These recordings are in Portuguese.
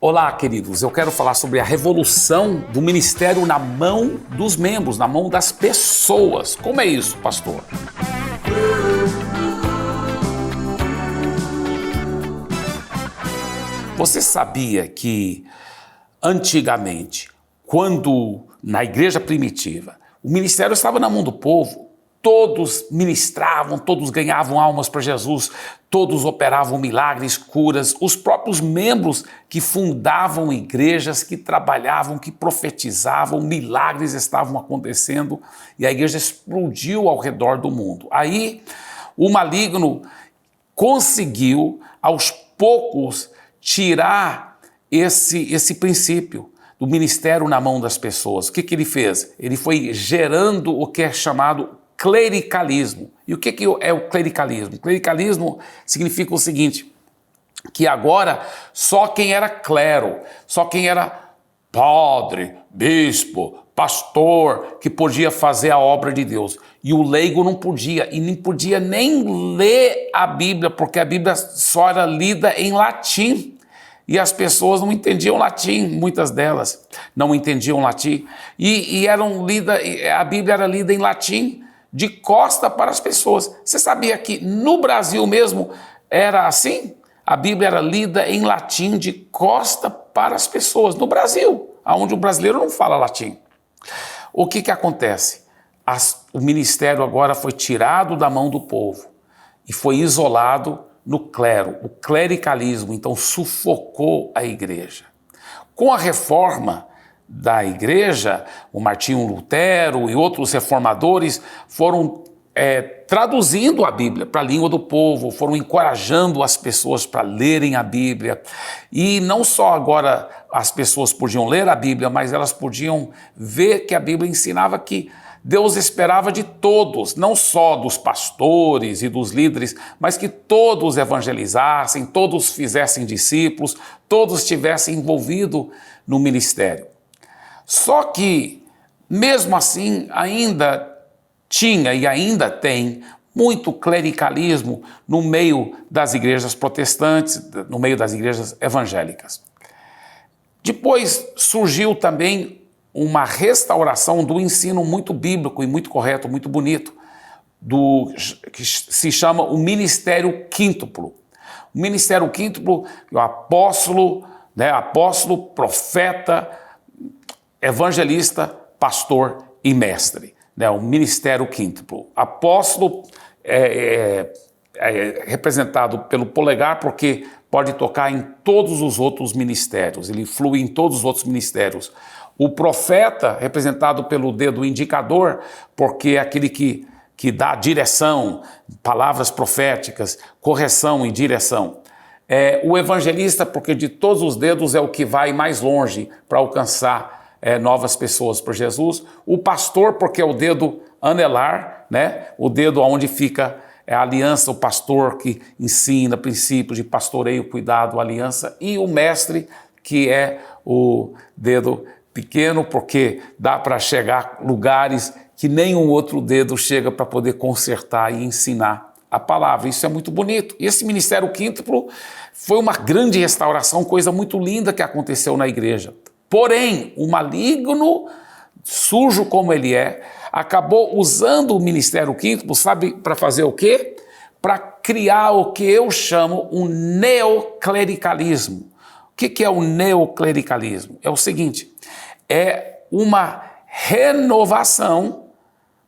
Olá, queridos. Eu quero falar sobre a revolução do ministério na mão dos membros, na mão das pessoas. Como é isso, pastor? Você sabia que antigamente, quando na igreja primitiva, o ministério estava na mão do povo, todos ministravam, todos ganhavam almas para Jesus, todos operavam milagres, curas, os próprios membros que fundavam igrejas, que trabalhavam, que profetizavam, milagres estavam acontecendo e a igreja explodiu ao redor do mundo. Aí o maligno conseguiu aos poucos tirar esse princípio do ministério na mão das pessoas. O que ele fez? Ele foi gerando o que é chamado clericalismo. E o que é o clericalismo? Clericalismo significa o seguinte, que agora só quem era clero, só quem era padre, bispo, pastor, que podia fazer a obra de Deus. E o leigo não podia, e nem podia nem ler a Bíblia, porque a Bíblia só era lida em latim. E as pessoas não entendiam latim, muitas delas não entendiam latim. E a Bíblia era lida em latim, de costa para as pessoas. Você sabia que no Brasil mesmo era assim? A Bíblia era lida em latim de costa para as pessoas. No Brasil, onde o brasileiro não fala latim. O que acontece? O ministério agora foi tirado da mão do povo e foi isolado no clero. O clericalismo, então, sufocou a igreja. Com a reforma da igreja, o Martinho Lutero e outros reformadores foram traduzindo a Bíblia para a língua do povo, foram encorajando as pessoas para lerem a Bíblia. E não só agora as pessoas podiam ler a Bíblia, mas elas podiam ver que a Bíblia ensinava que Deus esperava de todos, não só dos pastores e dos líderes, mas que todos evangelizassem, todos fizessem discípulos, todos estivessem envolvidos no ministério. Só que, mesmo assim, ainda tinha e ainda tem muito clericalismo no meio das igrejas protestantes, no meio das igrejas evangélicas. Depois surgiu também uma restauração do ensino muito bíblico e muito correto, muito bonito, que se chama o Ministério Quíntuplo. O Ministério Quíntuplo, o apóstolo, profeta, evangelista, pastor e mestre, o ministério quíntuplo. Apóstolo é representado pelo polegar porque pode tocar em todos os outros ministérios, ele flui em todos os outros ministérios. O profeta, representado pelo dedo indicador, porque é aquele que dá direção, palavras proféticas, correção e direção. O evangelista, porque de todos os dedos é o que vai mais longe para alcançar novas pessoas para Jesus. O pastor, porque é o dedo anelar, o dedo onde fica a aliança, o pastor que ensina princípios de pastoreio, cuidado, aliança. E o mestre, que é o dedo pequeno, porque dá para chegar a lugares que nenhum outro dedo chega para poder consertar e ensinar a palavra. Isso é muito bonito. E esse ministério quíntuplo foi uma grande restauração, coisa muito linda que aconteceu na igreja. Porém, o maligno, sujo como ele acabou usando o ministério quíntuplo, sabe, para fazer o quê? Para criar o que eu chamo um neoclericalismo. O que é o neoclericalismo? É o seguinte, é uma renovação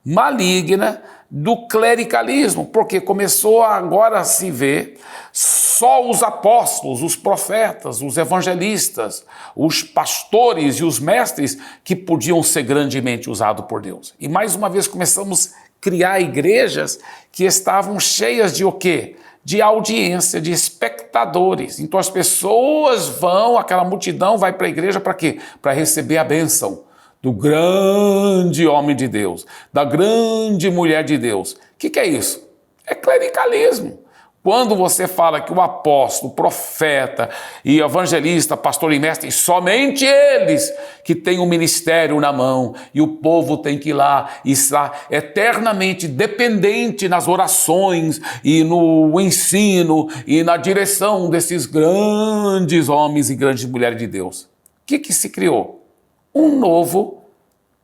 maligna do clericalismo, porque começou agora a se ver só os apóstolos, os profetas, os evangelistas, os pastores e os mestres que podiam ser grandemente usados por Deus. E mais uma vez começamos a criar igrejas que estavam cheias de o quê? De audiência, de espectadores. Então as pessoas vão, aquela multidão vai para a igreja para quê? Para receber a bênção do grande homem de Deus, da grande mulher de Deus. O que é isso? É clericalismo. Quando você fala que o apóstolo, o profeta e evangelista, pastor e mestre, somente eles que têm o ministério na mão, e o povo tem que ir lá e estar eternamente dependente nas orações e no ensino e na direção desses grandes homens e grandes mulheres de Deus. O que se criou? Um novo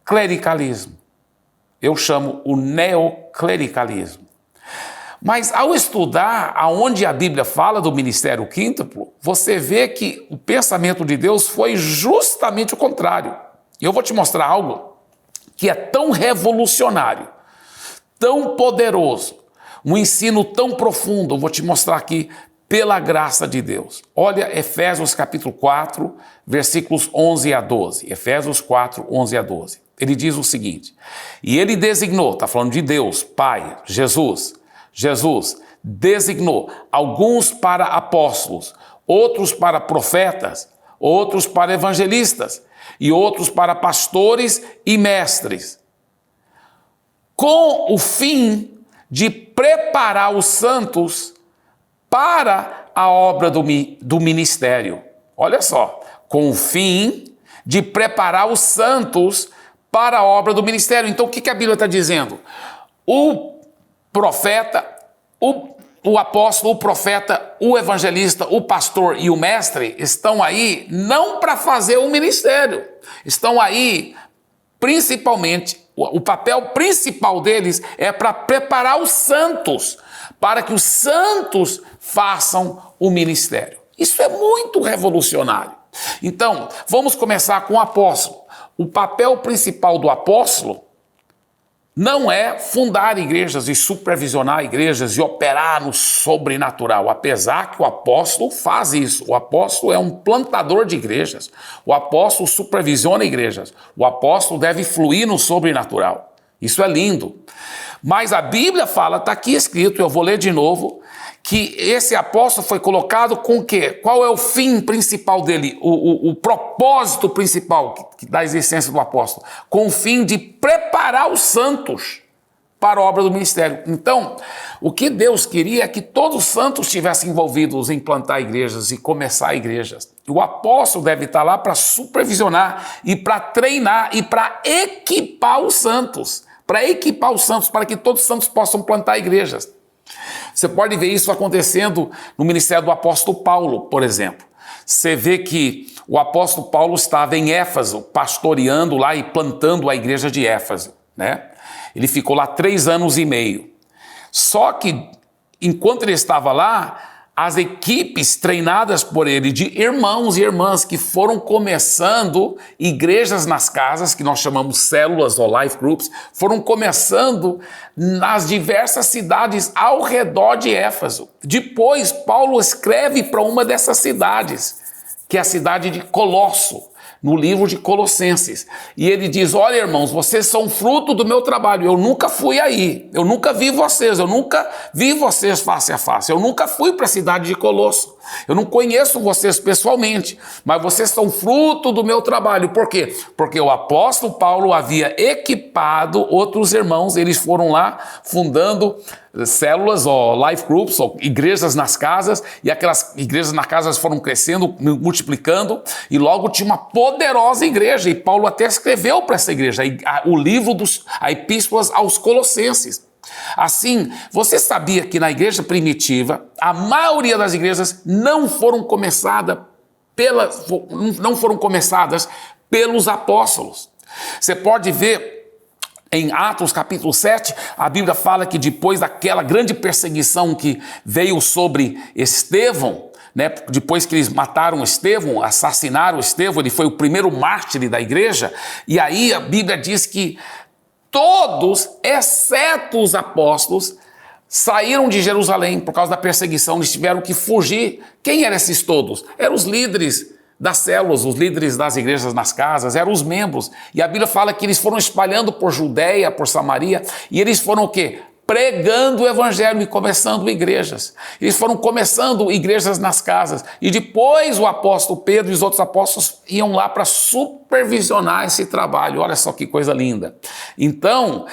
clericalismo. Eu chamo o neoclericalismo. Mas ao estudar aonde a Bíblia fala do ministério quíntuplo, você vê que o pensamento de Deus foi justamente o contrário. E eu vou te mostrar algo que é tão revolucionário, tão poderoso, um ensino tão profundo, eu vou te mostrar aqui pela graça de Deus. Olha Efésios capítulo 4, versículos 11 a 12. Efésios 4, 11 a 12. Ele diz o seguinte: e ele designou, está falando de Deus, Pai, Jesus designou alguns para apóstolos, outros para profetas, outros para evangelistas e outros para pastores e mestres, com o fim de preparar os santos para a obra do ministério. Olha só, com o fim de preparar os santos para a obra do ministério. Então o que a Bíblia está dizendo? O profeta, o apóstolo, o profeta, o evangelista, o pastor e o mestre estão aí não para fazer o ministério, estão aí principalmente, o papel principal deles é para preparar os santos, para que os santos façam o ministério. Isso é muito revolucionário. Então, vamos começar com o apóstolo. O papel principal do apóstolo não é fundar igrejas e supervisionar igrejas e operar no sobrenatural, apesar que o apóstolo faz isso. O apóstolo é um plantador de igrejas. O apóstolo supervisiona igrejas. O apóstolo deve fluir no sobrenatural. Isso é lindo. Mas a Bíblia fala, está aqui escrito, eu vou ler de novo, que esse apóstolo foi colocado com o quê? Qual é o fim principal dele? O propósito principal da existência do apóstolo? Com o fim de preparar os santos para a obra do ministério. Então, o que Deus queria é que todos os santos estivessem envolvidos em plantar igrejas e começar igrejas. O apóstolo deve estar lá para supervisionar e para treinar e para equipar os santos. Para equipar os santos, para que todos os santos possam plantar igrejas. Você pode ver isso acontecendo no ministério do apóstolo Paulo, por exemplo. Você vê que o apóstolo Paulo estava em Éfeso, pastoreando lá e plantando a igreja de Éfeso, né? Ele ficou lá 3 anos e meio. Só que, enquanto ele estava lá, as equipes treinadas por ele de irmãos e irmãs que foram começando igrejas nas casas, que nós chamamos células ou life groups, foram começando nas diversas cidades ao redor de Éfeso. Depois, Paulo escreve para uma dessas cidades, que é a cidade de Colosso, no livro de Colossenses. E ele diz: olha, irmãos, vocês são fruto do meu trabalho. Eu nunca fui aí, eu nunca vi vocês, eu nunca vi vocês face a face. Eu nunca fui para a cidade de Colosso. Eu não conheço vocês pessoalmente, mas vocês são fruto do meu trabalho. Por quê? Porque o apóstolo Paulo havia equipado outros irmãos, eles foram lá fundando células ou life groups, ou igrejas nas casas, e aquelas igrejas nas casas foram crescendo, multiplicando, e logo tinha uma poderosa igreja, e Paulo até escreveu para essa igreja o livro a epístolas aos Colossenses. Assim, você sabia que na igreja primitiva, a maioria das igrejas não foram começadas pelos apóstolos. Você pode ver em Atos capítulo 7, a Bíblia fala que depois daquela grande perseguição que veio sobre Estevão, né, depois que eles mataram Estevão, assassinaram Estevão, ele foi o primeiro mártir da igreja, e aí a Bíblia diz que todos, exceto os apóstolos, saíram de Jerusalém por causa da perseguição, eles tiveram que fugir. Quem eram esses todos? Eram os líderes das células, os líderes das igrejas nas casas, eram os membros. E a Bíblia fala que eles foram espalhando por Judeia, por Samaria, e eles foram o quê? pregando o evangelho e começando igrejas. Eles foram começando igrejas nas casas. E depois o apóstolo Pedro e os outros apóstolos iam lá para supervisionar esse trabalho. Olha só que coisa linda. Então,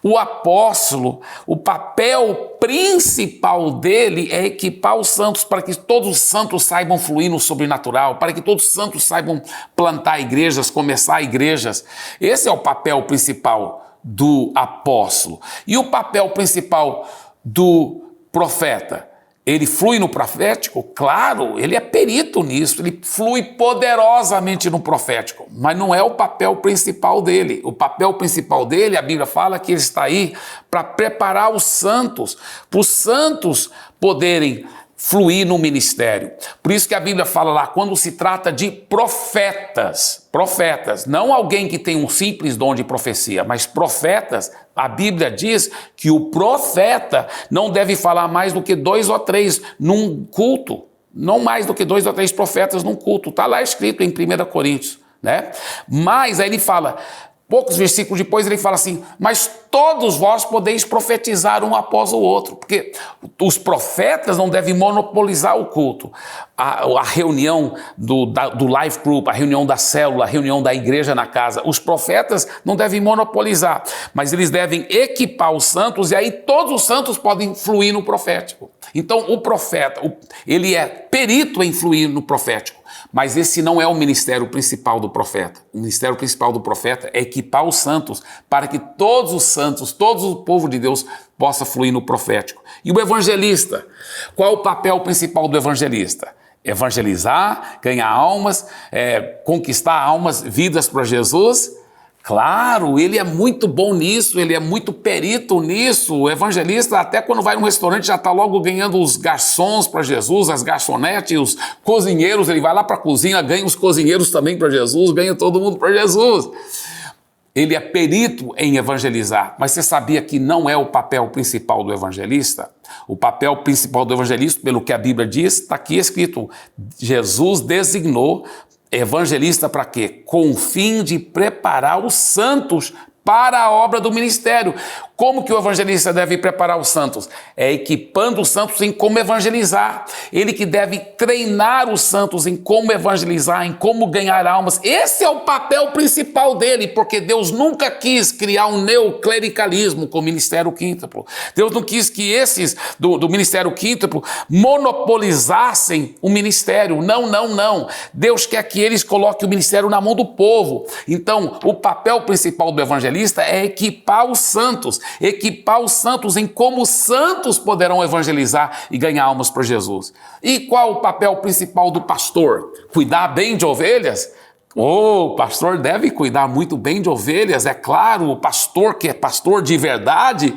o apóstolo, o papel principal dele é equipar os santos para que todos os santos saibam fluir no sobrenatural, para que todos os santos saibam plantar igrejas, começar igrejas. Esse é o papel principal do apóstolo. E o papel principal do profeta? Ele flui no profético? Claro, ele é perito nisso, ele flui poderosamente no profético, mas não é o papel principal dele. O papel principal dele, a Bíblia fala que ele está aí para preparar os santos, para os santos poderem fluir no ministério. Por isso que a Bíblia fala lá, quando se trata de profetas, não alguém que tem um simples dom de profecia, mas profetas, a Bíblia diz que o profeta não deve falar mais do que 2 ou 3 num culto, não mais do que 2 ou 3 profetas num culto, está lá escrito em 1 Coríntios, né? Mas aí ele fala, poucos versículos depois ele fala assim, mas todos vós podeis profetizar um após o outro, porque os profetas não devem monopolizar o culto. A reunião do life group, a reunião da célula, a reunião da igreja na casa, os profetas não devem monopolizar, mas eles devem equipar os santos e aí todos os santos podem fluir no profético. Então o profeta, ele é perito em fluir no profético. Mas esse não é o ministério principal do profeta. O ministério principal do profeta é equipar os santos para que todos os santos, todo o povo de Deus possa fluir no profético. E o evangelista? Qual é o papel principal do evangelista? Evangelizar, ganhar almas, conquistar almas, vidas para Jesus. Claro, ele é muito bom nisso, ele é muito perito nisso. O evangelista, até quando vai num restaurante, já está logo ganhando os garçons para Jesus, as garçonetes, os cozinheiros, ele vai lá para a cozinha, ganha os cozinheiros também para Jesus, ganha todo mundo para Jesus. Ele é perito em evangelizar, mas você sabia que não é o papel principal do evangelista? O papel principal do evangelista, pelo que a Bíblia diz, está aqui escrito, Jesus designou evangelista para quê? Com o fim de preparar os santos para a obra do ministério. Como que o evangelista deve preparar os santos? É equipando os santos em como evangelizar. Ele que deve treinar os santos em como evangelizar, em como ganhar almas. Esse é o papel principal dele, porque Deus nunca quis criar um neoclericalismo com o ministério quíntuplo. Deus não quis que esses do ministério quíntuplo monopolizassem o ministério. Não, não, não. Deus quer que eles coloquem o ministério na mão do povo. Então, o papel principal do evangelista é equipar os santos em como os santos poderão evangelizar e ganhar almas para Jesus. E qual o papel principal do pastor? Cuidar bem de ovelhas? O pastor deve cuidar muito bem de ovelhas, é claro, o pastor que é pastor de verdade,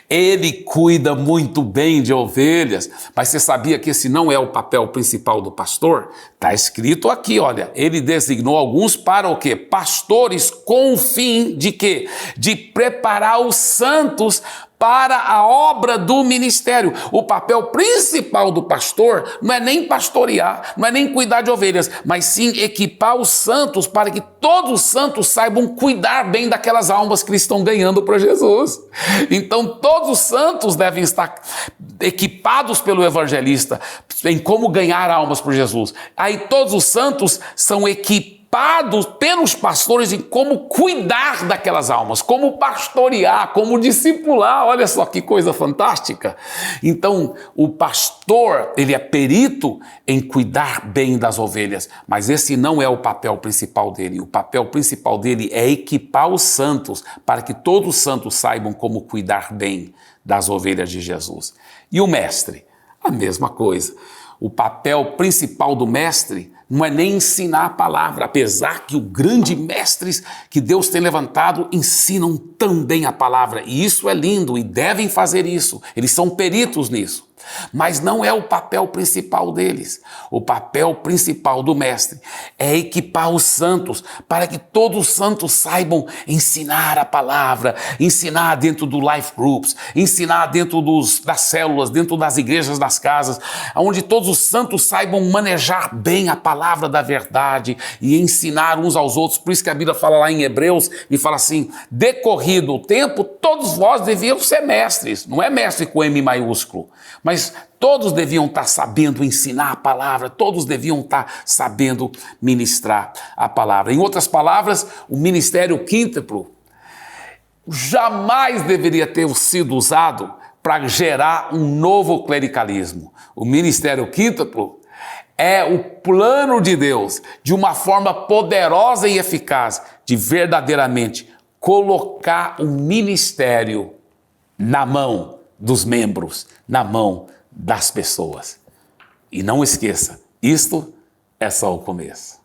ele cuida muito bem de ovelhas, mas você sabia que esse não é o papel principal do pastor? Está escrito aqui, olha, ele designou alguns para o quê? Pastores com o fim de quê? De preparar os santos para a obra do ministério. O papel principal do pastor não é nem pastorear, não é nem cuidar de ovelhas, mas sim equipar os santos para que todos os santos saibam cuidar bem daquelas almas que eles estão ganhando para Jesus. Então todos os santos devem estar equipados pelo evangelista em como ganhar almas para Jesus. Aí todos os santos são equipados pelos pastores em como cuidar daquelas almas, como pastorear, como discipular. Olha só que coisa fantástica. Então, o pastor, ele é perito em cuidar bem das ovelhas, mas esse não é o papel principal dele. O papel principal dele é equipar os santos para que todos os santos saibam como cuidar bem das ovelhas de Jesus. E o mestre? A mesma coisa. O papel principal do mestre não é nem ensinar a palavra, apesar que os grandes mestres que Deus tem levantado ensinam também a palavra. E isso é lindo e devem fazer isso. Eles são peritos nisso. Mas não é o papel principal deles. O papel principal do mestre é equipar os santos para que todos os santos saibam ensinar a palavra, ensinar dentro do life groups, ensinar dentro das células, dentro das igrejas, das casas, onde todos os santos saibam manejar bem a palavra da verdade e ensinar uns aos outros. Por isso que a Bíblia fala lá em Hebreus e fala assim: decorrido o tempo, todos vós deviam ser mestres. Não é mestre com M maiúsculo, mas todos deviam estar sabendo ensinar a palavra, todos deviam estar sabendo ministrar a palavra. Em outras palavras, o ministério quíntuplo jamais deveria ter sido usado para gerar um novo clericalismo. O ministério quíntuplo é o plano de Deus, de uma forma poderosa e eficaz, de verdadeiramente colocar o ministério na mão dos membros, na mão das pessoas. E não esqueça, isto é só o começo.